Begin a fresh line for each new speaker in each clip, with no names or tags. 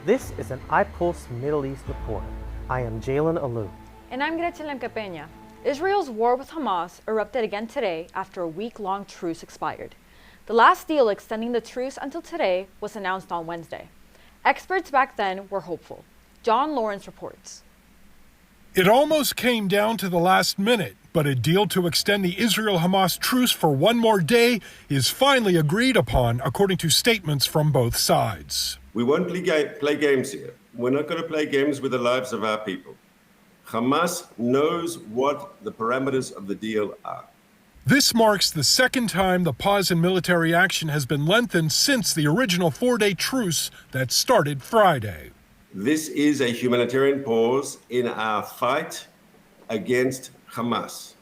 This is an iPulse Middle East report. I am Jalen Alou.
And I'm Gretchen Lemke-Peña. Israel's war with Hamas erupted again today after a week-long truce expired. The last deal extending the truce until today was announced on Wednesday. Experts back then were hopeful. John Lawrence reports.
It almost came down to the last minute, but a deal to extend the Israel-Hamas truce for one more day is finally agreed upon, according to statements from both sides.
We won't play games here. We're not going to play games with the lives of our people. Hamas knows what the parameters of the deal are.
This marks the second time the pause in military action has been lengthened since the original four-day truce that started Friday.
This is a humanitarian pause in our fight against Hamas.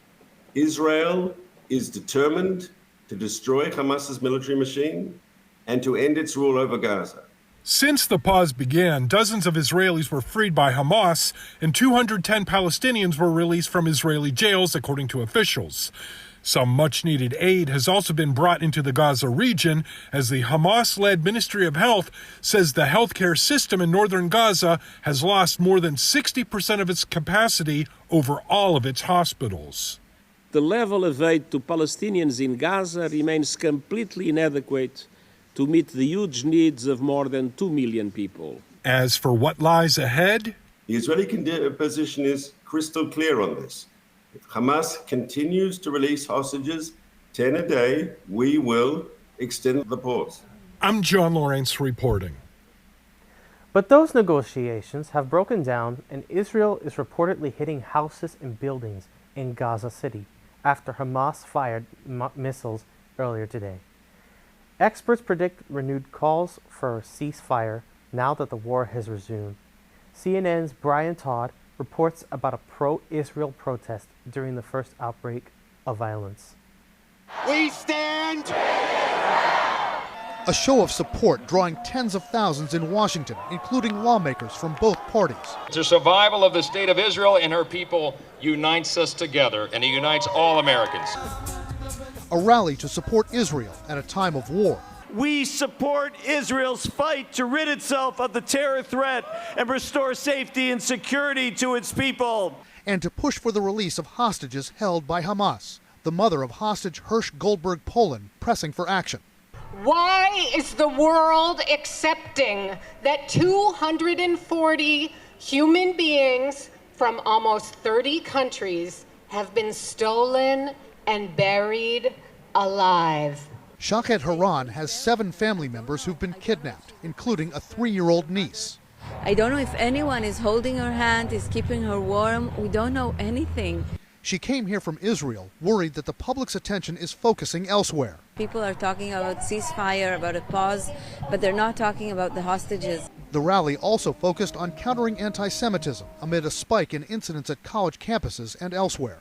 Israel is determined to destroy Hamas's military machine and to end its rule over Gaza.
Since the pause began, dozens of Israelis were freed by Hamas and 210 Palestinians were released from Israeli jails, according to officials. Some much-needed aid has also been brought into the Gaza region as the Hamas-led Ministry of Health says the healthcare system in northern Gaza has lost more than 60% of its capacity over all of its hospitals.
The level of aid to Palestinians in Gaza remains completely inadequate to meet the huge needs of more than 2 million people.
As for what lies ahead,
the Israeli position is crystal clear on this. If Hamas continues to release hostages, 10 a day, we will extend the pause.
I'm John Lawrence reporting.
But those negotiations have broken down, and Israel is reportedly hitting houses and buildings in Gaza City after Hamas fired missiles earlier today. Experts predict renewed calls for a ceasefire now that the war has resumed. CNN's Brian Todd reports about a pro-Israel protest during the first outbreak of violence.
We stand!
A show of support drawing tens of thousands in Washington, including lawmakers from both parties.
The survival of the state of Israel and her people unites us together, and it unites all Americans.
A rally to support Israel at a time of war.
We support Israel's fight to rid itself of the terror threat and restore safety and security to its people.
And to push for the release of hostages held by Hamas. The mother of hostage Hirsch Goldberg Poland pressing for action.
Why is the world accepting that 240 human beings from almost 30 countries have been stolen and buried alive?
Shaked Haran has 7 family members who've been kidnapped, including a 3-year-old niece.
I don't know if anyone is holding her hand, is keeping her warm. We don't know anything.
She came here from Israel, worried that the public's attention is focusing elsewhere.
People are talking about ceasefire, about a pause, but they're not talking about the hostages.
The rally also focused on countering anti-Semitism amid a spike in incidents at college campuses and elsewhere.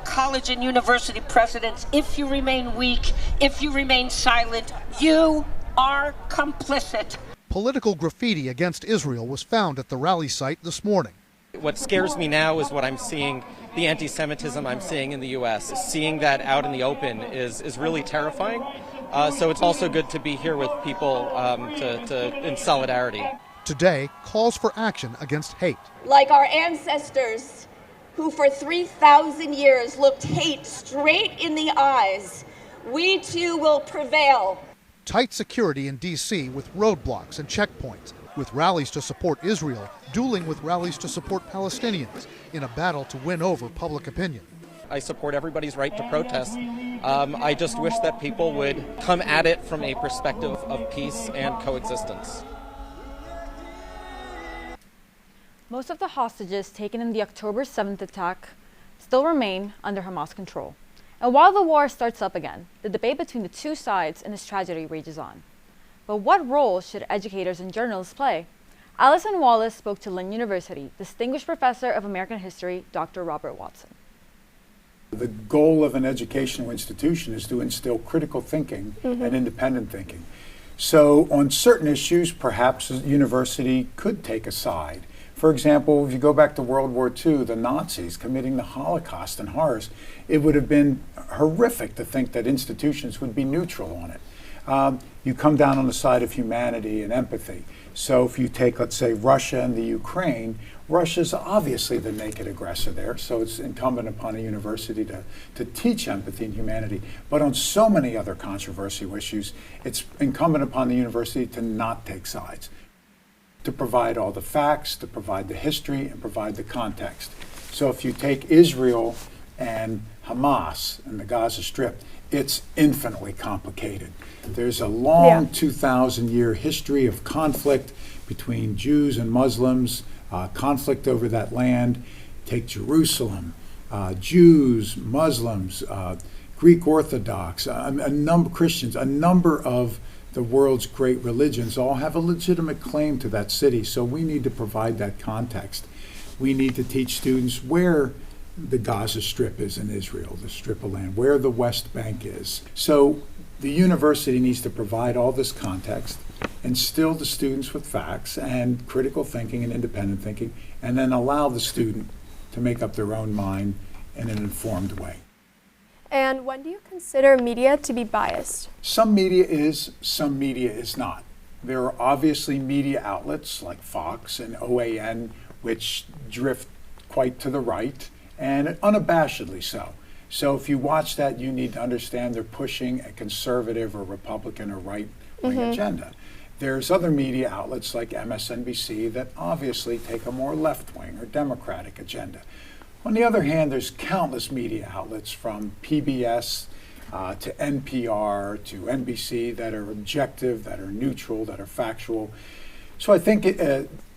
College and university presidents, if you remain weak, if you remain silent, you are complicit.
Political graffiti against Israel was found at the rally site this morning.
What scares me now is what I'm seeing, the anti-Semitism I'm seeing in the U.S. Seeing that out in the open is really terrifying. So it's also good to be here with people in solidarity.
Today, calls for action against hate.
Like our ancestors, who for 3,000 years looked hate straight in the eyes, we too will prevail.
Tight security in D.C. with roadblocks and checkpoints, with rallies to support Israel dueling with rallies to support Palestinians in a battle to win over public opinion.
I support everybody's right to protest. I just wish that people would come at it from a perspective of peace and coexistence.
Most of the hostages taken in the October 7th attack still remain under Hamas control. And while the war starts up again, the debate between the two sides in this tragedy rages on. But what role should educators and journalists play? Allison Wallace spoke to Lynn University Distinguished Professor of American History, Dr. Robert Watson.
The goal of an educational institution is to instill critical thinking and independent thinking. So on certain issues, perhaps a university could take a side. For example, if you go back to World War II, the Nazis committing the Holocaust and horrors, it would have been horrific to think that institutions would be neutral on it. you come down on the side of humanity and empathy. So if you take, let's say, Russia and the Ukraine, Russia's obviously the naked aggressor there, so it's incumbent upon a university to teach empathy and humanity. But on so many other controversial issues, it's incumbent upon the university to not take sides, to provide all the facts, to provide the history, and provide the context. So if you take Israel and Hamas and the Gaza Strip, it's infinitely complicated. There's a long 2,000-year history of conflict between Jews and Muslims, conflict over that land. Take Jerusalem, Jews, Muslims, Greek Orthodox, a number Christians, a number of the world's great religions all have a legitimate claim to that city. So we need to provide that context. We need to teach students where the Gaza Strip is in Israel, the strip of land, where the West Bank is. So the university needs to provide all this context, instill the students with facts and critical thinking and independent thinking, and then allow the student to make up their own mind in an informed way.
And when do you consider media to be biased?
Some media is, some media is not. There are obviously media outlets like Fox and OAN which drift quite to the right, and unabashedly so. So if you watch that, you need to understand they're pushing a conservative or Republican or right-wing agenda. There's other media outlets like MSNBC that obviously take a more left-wing or Democratic agenda. On the other hand, there's countless media outlets from PBS to NPR to NBC that are objective, that are neutral, that are factual. So I think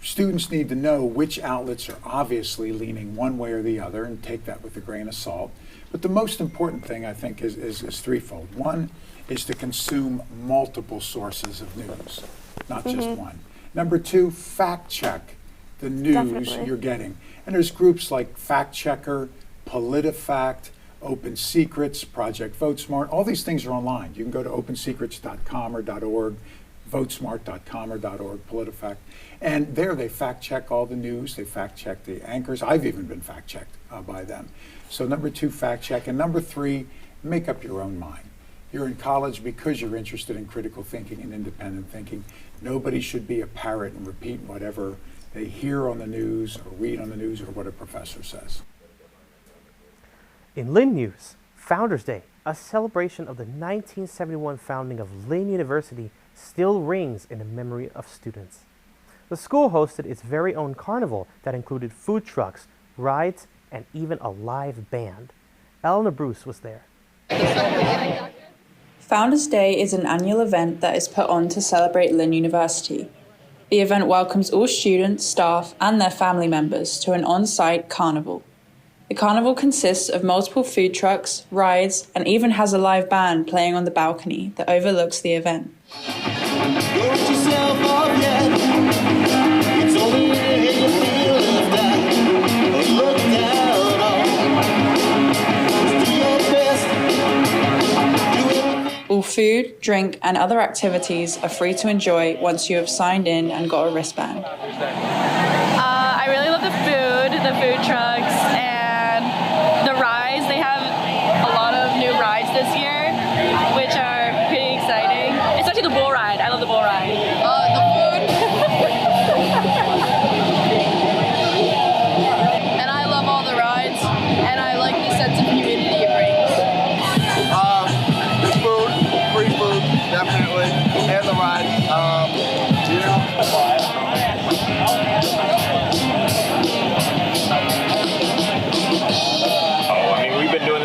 students need to know which outlets are obviously leaning one way or the other and take that with a grain of salt. But the most important thing, I think, is threefold. One is to consume multiple sources of news, not just one. Number two, fact check the news you're getting. And there's groups like Fact Checker, PolitiFact, Open Secrets, Project VoteSmart. All these things are online. You can go to opensecrets.com or .org, votesmart.com or .org, PolitiFact. And there they fact check all the news. They fact check the anchors. I've even been fact checked by them. So number two, fact check. And number three, make up your own mind. You're in college because you're interested in critical thinking and independent thinking. Nobody should be a parrot and repeat whatever they hear on the news or read on the news or what a professor says.
In Lynn News, Founders Day, a celebration of the 1971 founding of Lynn University, still rings in the memory of students. The school hosted its very own carnival that included food trucks, rides, and even a live band. Eleanor Bruce was there.
Founders Day is an annual event that is put on to celebrate Lynn University. The event welcomes all students, staff, and their family members to an on-site carnival. The carnival consists of multiple food trucks, rides, and even has a live band playing on the balcony that overlooks the event. All food, drink, and other activities are free to enjoy once you have signed in and got a wristband.
I really love the food trucks, and the rides. They have a lot of new rides this year, which are pretty exciting. Especially the bull ride. I love the bull ride. The food. And I love all the rides, and I like the sense of community it brings.
The food, free food, definitely, and the ride.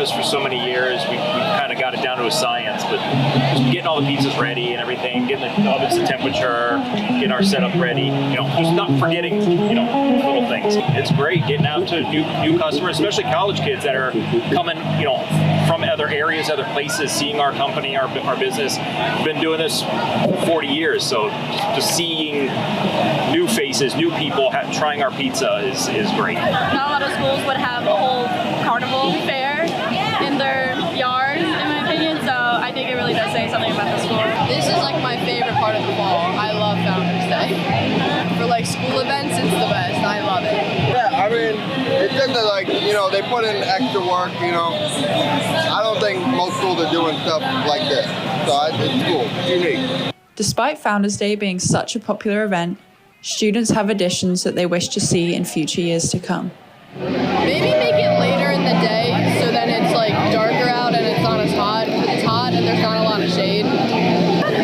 For so many years, we've kind of got it down to a science, but getting all the pizzas ready and everything, getting the ovens to temperature, getting our setup ready, just not forgetting, little things. It's great getting out to new customers, especially college kids that are coming, from other areas, other places, seeing our company, our business. We've been doing this 40 years, so just seeing new faces, new people trying our pizza is great.
Not a lot of schools would have a whole carnival fair in their yard, in my opinion, so I think it really does say something about the school.
This is like my favorite part of the fall. I love Founders Day. For like school events, it's the best. I love it.
Yeah, I mean, it's good that, like, you know, they put in extra work, you know. I don't think most schools are doing stuff like this. So it's cool. It's unique.
Despite Founders Day being such a popular event, students have additions that they wish to see in future years to come.
Maybe make it later in the day so then it's like darker out and it's not as hot, because it's hot and there's not a lot of shade.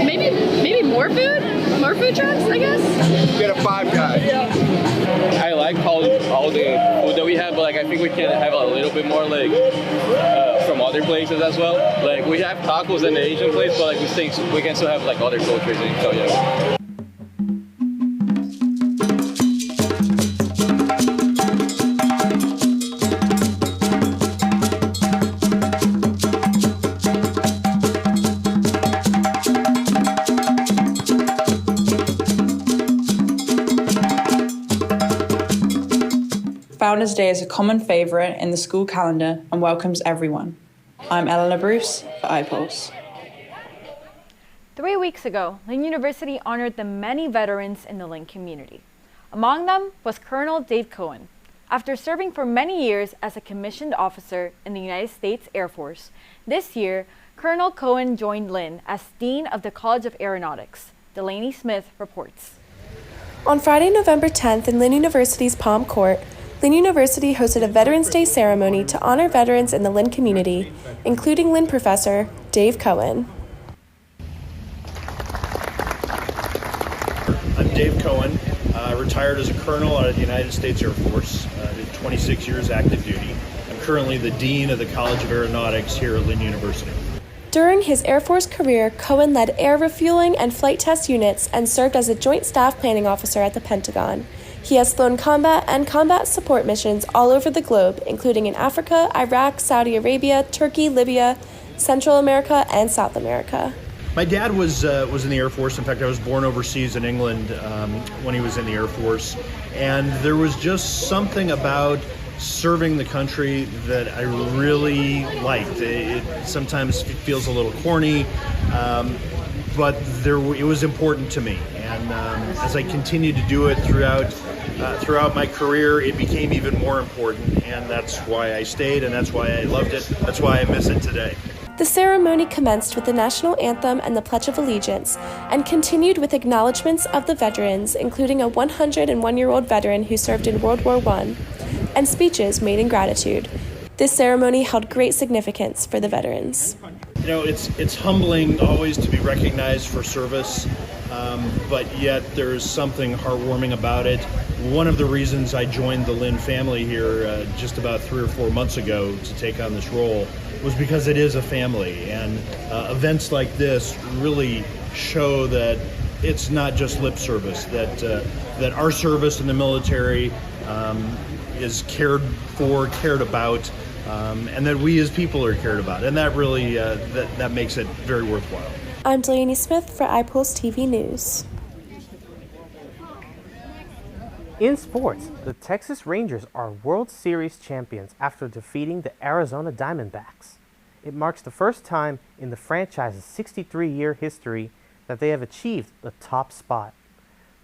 Maybe more food trucks, I guess.
Get a Five Guys.
I like all the food that we have, but like I think we can have a little bit more like from other places as well. Like we have tacos in the Asian place, but like we think we can still have like other cultures in Korea.
Founders Day is a common favourite in the school calendar and welcomes everyone. I'm Eleanor Bruce for iPulse.
3 weeks ago, Lynn University honored the many veterans in the Lynn community. Among them was Colonel Dave Cohen. After serving for many years as a commissioned officer in the United States Air Force, this year, Colonel Cohen joined Lynn as Dean of the College of Aeronautics. Delaney Smith reports.
On Friday, November 10th in Lynn University's Palm Court, Lynn University hosted a Veterans Day ceremony to honor veterans in the Lynn community, including Lynn professor Dave Cohen.
I'm Dave Cohen. I retired as a colonel out of the United States Air Force. Did 26 years active duty. I'm currently the Dean of the College of Aeronautics here at Lynn University.
During his Air Force career, Cohen led air refueling and flight test units and served as a Joint Staff Planning Officer at the Pentagon. He has flown combat and combat support missions all over the globe, including in Africa, Iraq, Saudi Arabia, Turkey, Libya, Central America, and South America.
My dad was in the Air Force. In fact, I was born overseas in England when he was in the Air Force. And there was just something about serving the country that I really liked. It sometimes feels a little corny, but it was important to me. And as I continued to do it throughout my career, it became even more important. And that's why I stayed, and that's why I loved it. That's why I miss it today.
The ceremony commenced with the national anthem and the Pledge of Allegiance, and continued with acknowledgments of the veterans, including a 101-year-old veteran who served in World War I, and speeches made in gratitude. This ceremony held great significance for the veterans.
You know, it's humbling always to be recognized for service, but yet there's something heartwarming about it. One of the reasons I joined the Lynn family here just about 3 or 4 months ago to take on this role was because it is a family, and events like this really show that it's not just lip service, that our service in the military is cared for, cared about, and that we as people are cared about, and that really that makes it very worthwhile.
I'm Delaney Smith for iPulse TV News.
In sports, the Texas Rangers are World Series champions after defeating the Arizona Diamondbacks. It marks the first time in the franchise's 63-year history that they have achieved the top spot.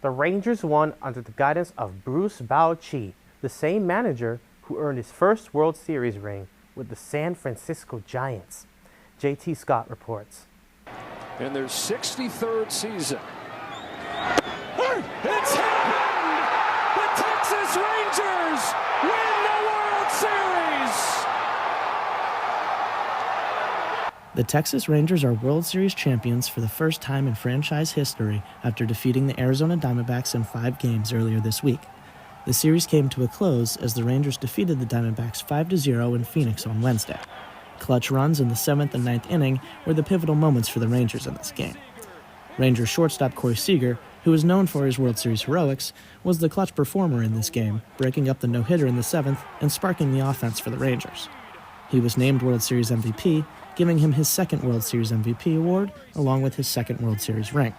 The Rangers won under the guidance of Bruce Bochy, the same manager who earned his first World Series ring with the San Francisco Giants. JT Scott reports.
In their 63rd season. It's happened! The Texas Rangers win the World Series!
The Texas Rangers are World Series champions for the first time in franchise history after defeating the Arizona Diamondbacks in 5 games earlier this week. The series came to a close as the Rangers defeated the Diamondbacks 5-0 in Phoenix on Wednesday. Clutch runs in the 7th and 9th inning were the pivotal moments for the Rangers in this game. Rangers shortstop Corey Seager, who is known for his World Series heroics, was the clutch performer in this game, breaking up the no-hitter in the 7th and sparking the offense for the Rangers. He was named World Series MVP, giving him his second World Series MVP award, along with his second World Series ring.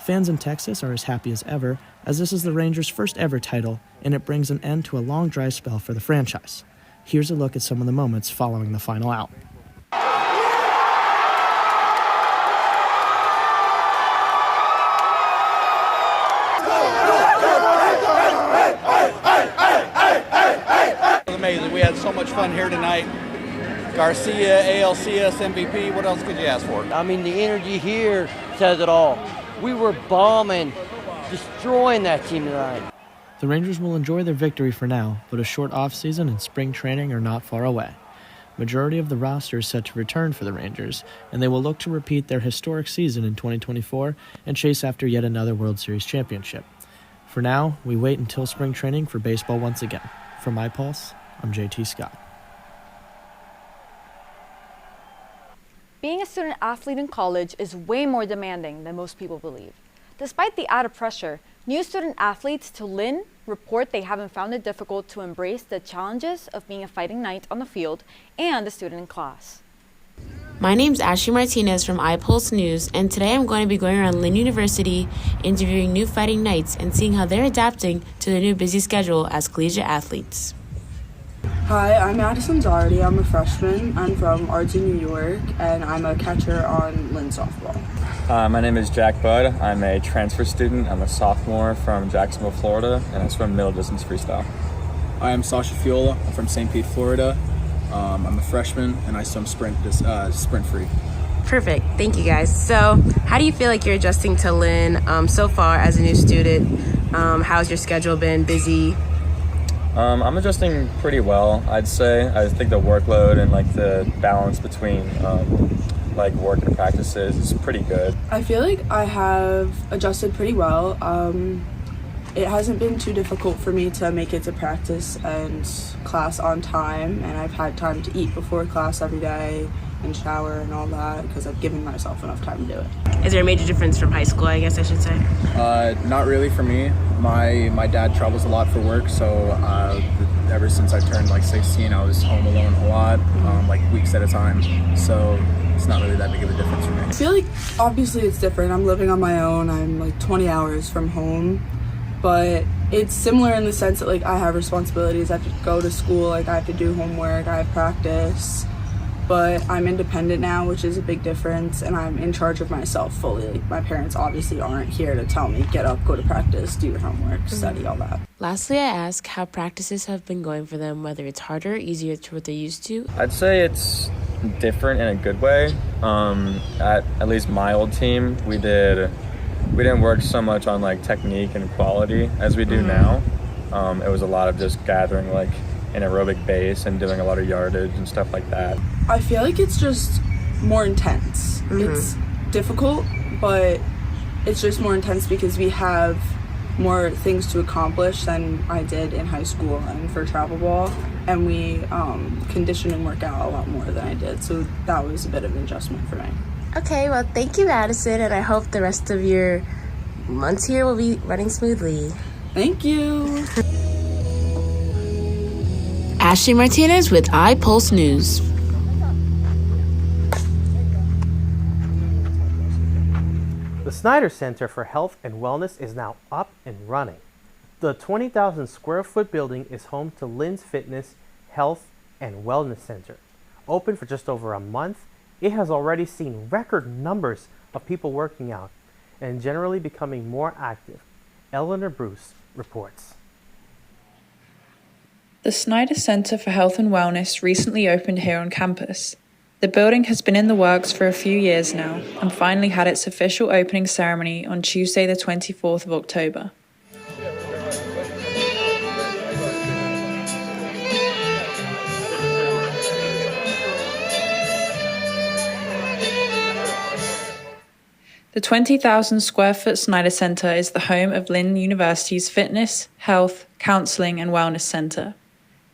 Fans in Texas are as happy as ever, as this is the Rangers' first ever title, and it brings an end to a long dry spell for the franchise. Here's a look at some of the moments following the final out.
We had so much fun here tonight. Garcia, ALCS MVP, what else could you ask for?
I mean, the energy here says it all. We were bombing, destroying that team tonight.
The Rangers will enjoy their victory for now, but a short offseason and spring training are not far away. Majority of the roster is set to return for the Rangers, and they will look to repeat their historic season in 2024 and chase after yet another World Series championship. For now, we wait until spring training for baseball once again. From iPulse, I'm JT Scott.
Being a student athlete in college is way more demanding than most people believe. Despite the added pressure, new student athletes to Lynn report they haven't found it difficult to embrace the challenges of being a fighting knight on the field and a student in class.
My name's Ashley Martinez from iPulse News, and today I'm going to be going around Lynn University interviewing new fighting knights and seeing how they're adapting to the new busy schedule as collegiate athletes.
Hi, I'm Addison Zardy. I'm a freshman. I'm from RT New York, and I'm a catcher on Lynn softball.
My name is Jack Budd. I'm a transfer student. I'm a sophomore from Jacksonville, Florida, and I swim middle distance freestyle.
I am Sasha Fiola. I'm from St. Pete, Florida. I'm a freshman, and I swim sprint free.
Perfect. Thank you, guys. So, how do you feel like you're adjusting to Lynn so far as a new student? How's your schedule been? Busy?
I'm adjusting pretty well, I'd say. I think the workload and like the balance between like work and practices is pretty good.
I feel like I have adjusted pretty well. It hasn't been too difficult for me to make it to practice and class on time, and I've had time to eat before class every day and shower and all that because I've given myself enough time to do it.
Is there a major difference from high school, I guess I should say?
Not really for me. My dad travels a lot for work, so ever since I turned like 16, I was home alone a lot, like weeks at a time. So it's not really that big of a difference for me.
I feel like obviously it's different. I'm living on my own. I'm like 20 hours from home, but it's similar in the sense that like I have responsibilities. I have to go to school, like I have to do homework, I have practice. But I'm independent now, which is a big difference, and I'm in charge of myself fully. Like, my parents obviously aren't here to tell me, get up, go to practice, do your homework, study, all that.
Lastly, I ask how practices have been going for them, whether it's harder or easier to what they used to.
I'd say it's different in a good way. At least my old team, we didn't work so much on like technique and quality as we do now. It was a lot of just gathering like an aerobic base and doing a lot of yardage and stuff like that.
I feel like it's just more intense. It's difficult, but it's just more intense because we have more things to accomplish than I did in high school and for travel ball, and we condition and work out a lot more than I did, so that was a bit of an adjustment for me.
Okay, well, thank you, Addison, and I hope the rest of your months here will be running smoothly.
Thank you.
Ashley Martinez with iPulse News.
The Snyder Center for Health and Wellness is now up and running. The 20,000 square foot building is home to Lynn's Fitness, Health, and Wellness Center. Open for just over a month, it has already seen record numbers of people working out and generally becoming more active. Eleanor Bruce reports.
The Snyder Center for Health and Wellness recently opened here on campus. The building has been in the works for a few years now and finally had its official opening ceremony on Tuesday the 24th of October. The 20,000 square foot Snyder Center is the home of Lynn University's Fitness, Health, Counseling and Wellness Center.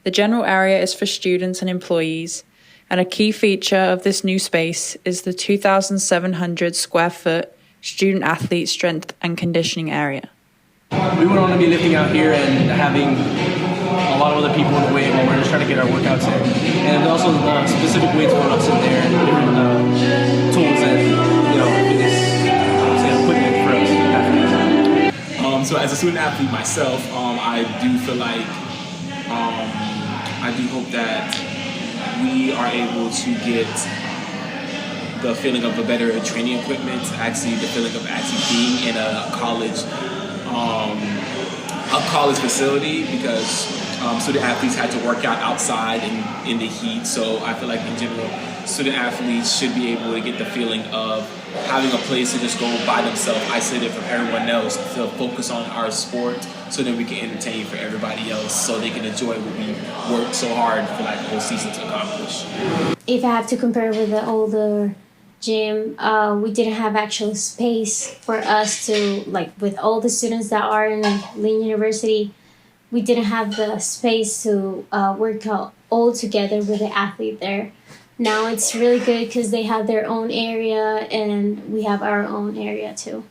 The general area is for students and employees, and a key feature of this new space is the 2,700 square foot student athlete strength and conditioning area.
We would want to be lifting out here and having a lot of other people in the way while we're just trying to get our workouts in. And also specific weights for us in there and different tools and, fitness equipment for us.
So as a student athlete myself, I do feel like I do hope that we are able to get the feeling of a better training equipment, actually the feeling of actually being in a college facility, because student athletes had to work out outside in the heat. So I feel like in general, student athletes should be able to get the feeling of having a place to just go by themselves, isolated from everyone else, to focus on our sport so that we can entertain for everybody else so they can enjoy what we worked so hard for like the whole season to accomplish.
If I have to compare with the older gym, we didn't have actual space for us to, like with all the students that are in Lynn University, we didn't have the space to work out all together with the athlete there. Now it's really good because they have their own area and we have our own area too.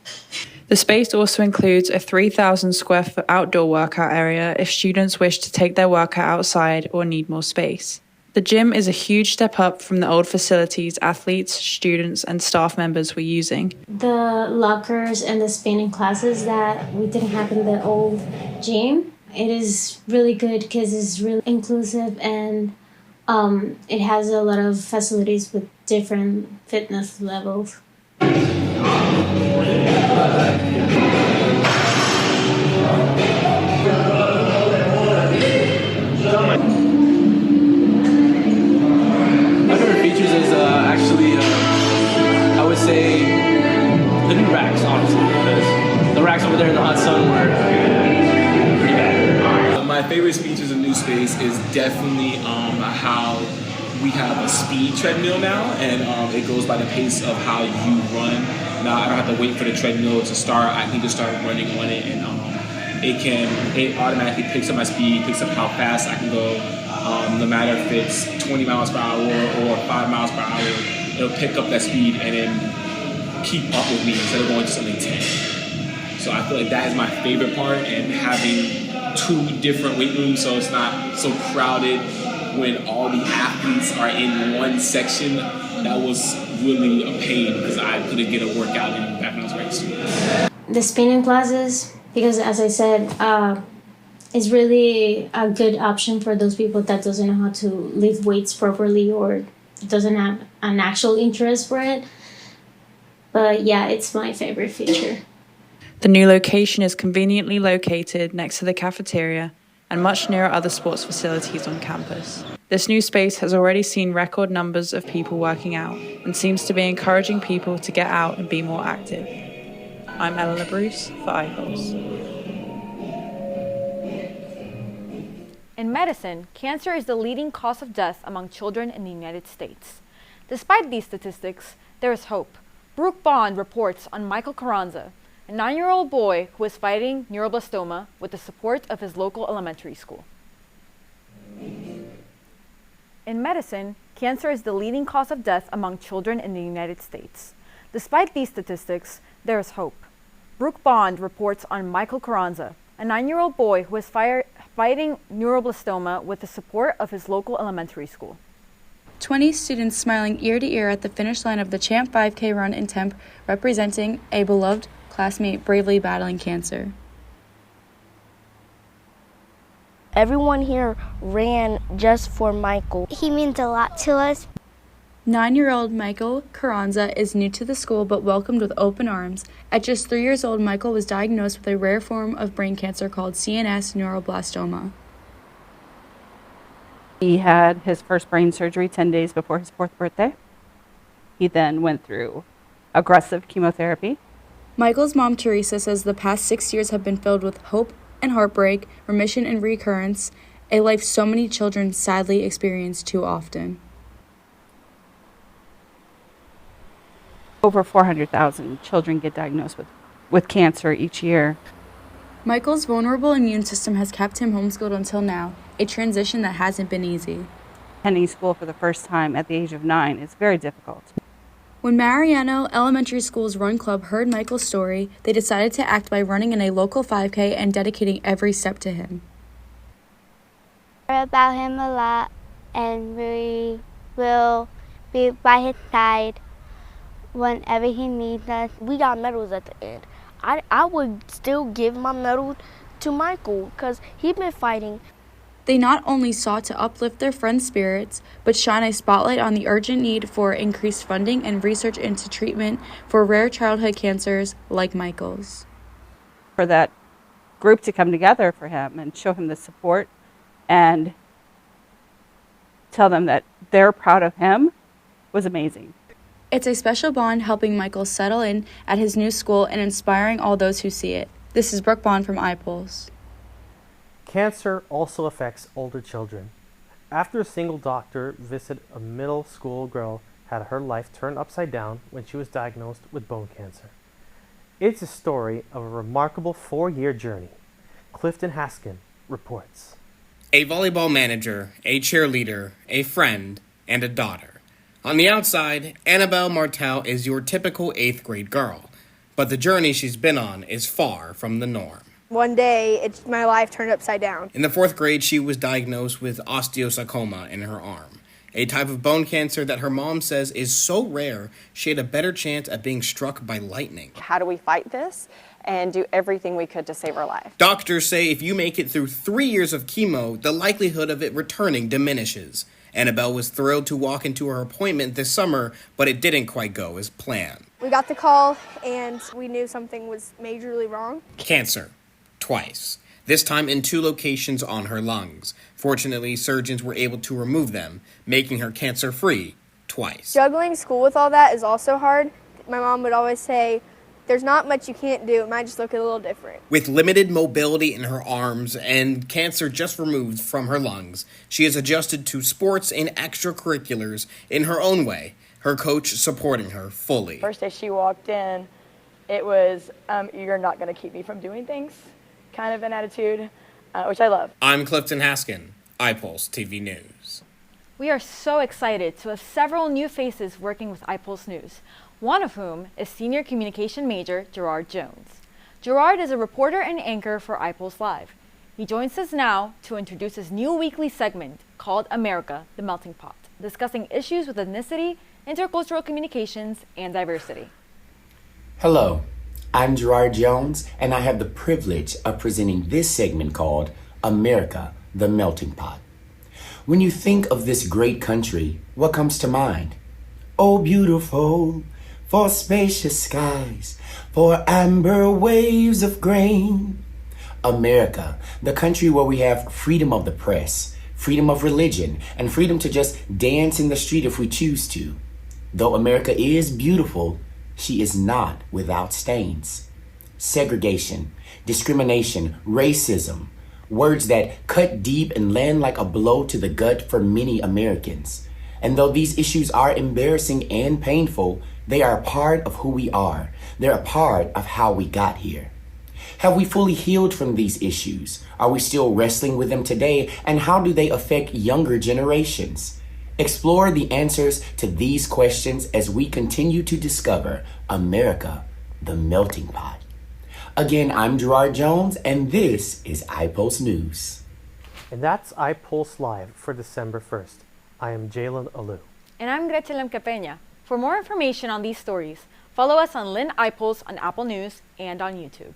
The space also includes a 3,000 square foot outdoor workout area if students wish to take their workout outside or need more space. The gym is a huge step up from the old facilities athletes, students, and staff members were using.
The lockers and the spinning classes that we didn't have in the old gym, it is really good because it's really inclusive and it has a lot of facilities with different fitness levels.
I
would say the new racks, honestly, because the racks over there in the hot sun were pretty bad.
My favorite features of new space is definitely how we have a speed treadmill now, and it goes by the pace of how you run. Now I don't have to wait for the treadmill to start. I can just start running on it, and it automatically picks up my speed, picks up how fast I can go. No matter if it's 20 miles per hour or 5 miles per hour, it'll pick up that speed and then keep up with me instead of going to something 10. So I feel like that is my favorite part, and having 2 different weight rooms so it's not so crowded when all the athletes are in one section. That was really a pain because I couldn't get a workout in back when I was racing.
The spinning classes, because as I said, is really a good option for those people that doesn't know how to lift weights properly or doesn't have an actual interest for it. But yeah, it's my favorite feature.
The new location is conveniently located next to the cafeteria and much nearer other sports facilities on campus. This new space has already seen record numbers of people working out and seems to be encouraging people to get out and be more active. I'm Eleanor Bruce for iPulse.
In medicine, cancer is the leading cause of death among children in the United States. Despite these statistics, there is hope. Brooke Bond reports on Michael Carranza, a 9-year-old boy who is fighting neuroblastoma with the support of his local elementary school. In medicine, cancer is the leading cause of death among children in the United States. Despite these statistics, there is hope. Brooke Bond reports on Michael Carranza, a 9-year-old boy who is fighting neuroblastoma with the support of his local elementary school.
20 students smiling ear to ear at the finish line of the Champ 5K run in Temp, representing a beloved classmate bravely battling cancer.
Everyone here ran just for Michael. He means a lot to us.
9-year-old Michael Carranza is new to the school but welcomed with open arms. At just 3 years old, Michael was diagnosed with a rare form of brain cancer called CNS neuroblastoma.
He had his first brain surgery 10 days before his 4th birthday. He then went through aggressive chemotherapy.
Michael's mom, Teresa, says the past 6 years have been filled with hope and heartbreak, remission and recurrence, a life so many children sadly experience too often.
Over 400,000 children get diagnosed with cancer each year.
Michael's vulnerable immune system has kept him homeschooled until now, a transition that hasn't been easy.
Attending school for the first time at the age of 9 is very difficult.
When Mariano Elementary School's Run Club heard Michael's story, they decided to act by running in a local 5K and dedicating every step to him.
We're about him a lot, and we will be by his side whenever he needs us. We got medals at the end. I would still give my medal to Michael because he's been fighting.
They not only sought to uplift their friends' spirits, but shine a spotlight on the urgent need for increased funding and research into treatment for rare childhood cancers like Michael's.
For that group to come together for him and show him the support and tell them that they're proud of him was amazing.
It's a special bond helping Michael settle in at his new school and inspiring all those who see it. This is Brooke Bond from iPulse.
Cancer also affects older children. After a single doctor visited a middle school girl had her life turned upside down when she was diagnosed with bone cancer. It's a story of a remarkable 4-year journey. Clifton Haskin reports.
A volleyball manager, a cheerleader, a friend, and a daughter. On the outside, Annabelle Martel is your typical 8th grade girl, but the journey she's been on is far from the norm.
One day, my life turned upside down.
In the 4th grade, she was diagnosed with osteosarcoma in her arm, a type of bone cancer that her mom says is so rare she had a better chance at being struck by lightning.
How do we fight this and do everything we could to save her life?
Doctors say if you make it through 3 years of chemo, the likelihood of it returning diminishes. Annabelle was thrilled to walk into her appointment this summer, but it didn't quite go as planned.
We got the call and we knew something was majorly wrong.
Cancer. Twice. This time in 2 locations on her lungs. Fortunately, surgeons were able to remove them, making her cancer-free twice.
Juggling school with all that is also hard. My mom would always say, there's not much you can't do. It might just look a little different.
With limited mobility in her arms and cancer just removed from her lungs, she has adjusted to sports and extracurriculars in her own way, her coach supporting her fully.
First day she walked in, it was, you're not going to keep me from doing things, kind of an attitude, which I love.
I'm Clifton Haskin, iPulse TV News.
We are so excited to have several new faces working with iPulse News, one of whom is Senior Communication Major Gerard Jones. Gerard is a reporter and anchor for iPulse Live. He joins us now to introduce his new weekly segment called America, the Melting Pot, discussing issues with ethnicity, intercultural communications, and diversity.
Hello, I'm Gerard Jones, and I have the privilege of presenting this segment called America, the Melting Pot. When you think of this great country, what comes to mind? Oh, beautiful, for spacious skies, for amber waves of grain. America, the country where we have freedom of the press, freedom of religion, and freedom to just dance in the street if we choose to. Though America is beautiful, she is not without stains. Segregation, discrimination, racism, words that cut deep and land like a blow to the gut for many Americans. And though these issues are embarrassing and painful, they are a part of who we are. They're a part of how we got here. Have we fully healed from these issues? Are we still wrestling with them today? And how do they affect younger generations? Explore the answers to these questions as we continue to discover America, the Melting Pot. Again, I'm Gerard Jones, and this is iPulse News.
And that's iPulse Live for December 1st. I am Jalen Alu.
And I'm Gretchen Lemke-Peña. For more information on these stories, follow us on Lynn iPulse on Apple News and on YouTube.